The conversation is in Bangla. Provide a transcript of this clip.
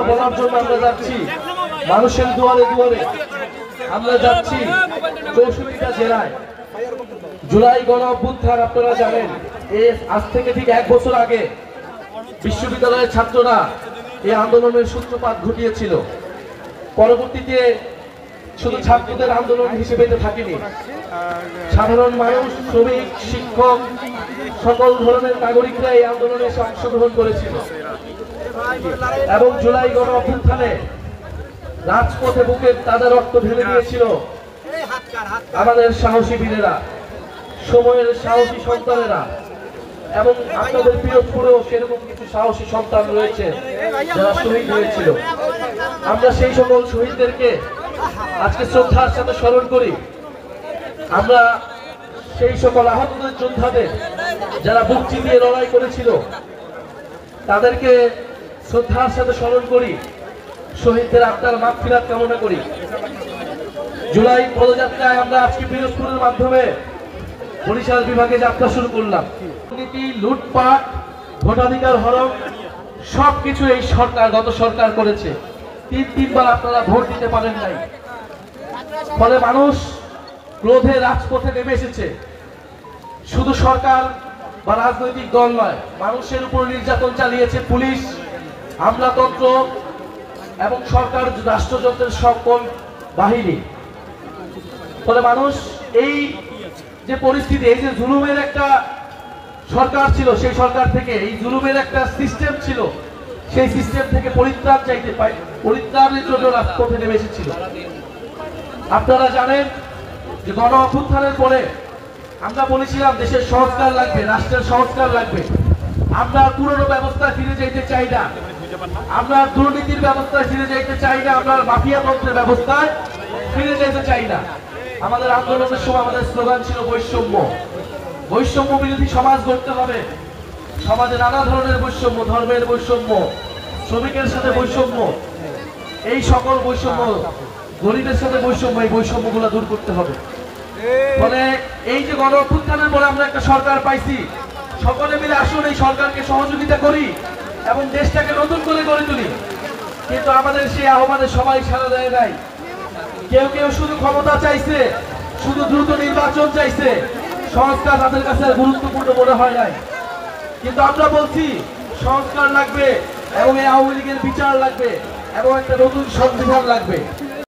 বলার জন্য আমরা যাচ্ছি মানুষের দুয়ারে দুয়ারে, আমরা যাচ্ছি 64টা জেলায়। জুলাই গণ অভ্যুত্থান আপনারা জানেন, আজ থেকে ঠিক 1 বছর আগে বিশ্ববিদ্যালয়ের ছাত্ররা এই আন্দোলনের সূত্রপাত ঘটিয়েছিল। পরবর্তীতে শুধু ছাত্রদের আন্দোলন হিসেবে তো থাকেনি, সাধারণ মানুষ, শ্রমিক, শিক্ষক, সকল ধরনের নাগরিকরা এই আন্দোলনে অংশগ্রহণ করেছিল এবং জুলাই গণ অভ্যুত্থানে রাজপথে বুকে তাদের রক্ত ঢেলে দিয়েছিল আমাদের সাহসী বীরেরা, সময়ের সাহসী সন্তানেরা। এবং আপনাদের পিরোজপুরেও সেরকম কিছু সাহসী সন্তান রয়েছে যারা শহীদ হয়েছিল। আমরা সেই সকল শহীদদেরকে আজকে শ্রদ্ধার সাথে স্মরণ করি। আমরা সেই সকল আহতদের যোদ্ধাদের যারা বুক চিতিয়ে লড়াই করেছিল তাদেরকে শ্রদ্ধার সাথে স্মরণ করি, শহীদদের আত্মার মাগফিরাত কামনা করি। জুলাই পদযাত্রায় আমরা আজকে পিরোজপুরের মাধ্যমে বরিশাল বিভাগে যাত্রা শুরু করলাম। দুর্নীতি, লুটপাট, ভোটাধিকার হরণ সবকিছু এই সরকার, গত সরকার করেছে। 3বার আপনারা ভোট দিতে পারেন নাই, ফলে মানুষ ক্রোধে রাজপথে নেমে এসেছে। শুধু সরকার বা রাজনৈতিক দল নয়, মানুষের উপর নির্যাতন চালিয়েছে পুলিশ, আমলাতন্ত্র এবং সরকার রাষ্ট্রযন্ত্রের সকল বাহিনী। ফলে মানুষ এই যে পরিস্থিতি, এই যে জুলুমের একটা সরকার ছিল, সেই সরকার থেকে, এই জুলুমের একটা সিস্টেম ছিল, সেই সিস্টেম থেকে পরিত্রাণ চাইতে পাই, পরিত্রাণের জন্য রাজপথে নেমে এসেছিল। আপনারা জানেন যে গণ অভ্যুত্থানের পরে আমরা বলেছিলাম দেশের সংস্কার লাগবে, রাষ্ট্রের সংস্কার লাগবে। আমরা পুরনো ব্যবস্থায় ফিরে যেতে চাই না, আমরা দুর্নীতির ব্যবস্থায় ফিরে যেতে চাই না, আমরা মাফিয়া তন্ত্রের ব্যবস্থায় ফিরে যেতে চাই না। আমাদের আন্দোলনের সময় আমাদের স্লোগান ছিল বৈষম্য, বৈষম্য বিরোধী সমাজ গড়তে হবে। সমাজে নানা ধরনের বৈষম্য, ধর্মের বৈষম্য, শ্রমিকের সাথে বৈষম্য, এই সকল বৈষম্য, গরিবের সাথে বৈষম্য, এই বৈষম্যগুলো দূর করতে হবে। ফলে এই যে গণ অভ্যুত্থানের পরে আমরা একটা সরকার পাইছি, সকলে মিলে আসুন এই সরকারকে সহযোগিতা করি এবং দেশটাকে নতুন করে গড়ে তুলি। কিন্তু আমাদের সেই আহ্বানে সবাই সাড়া দেয় নাই। কেউ কেউ শুধু ক্ষমতা চাইছে, শুধু দ্রুত নির্বাচন চাইছে, সংস্কার তাদের কাছে গুরুত্বপূর্ণ মনে হয় নাই। কিন্তু আমরা বলছি সংস্কার লাগবে এবং এই আওয়ামী লীগের বিচার লাগবে এবং একটা নতুন সংবিধান লাগবে।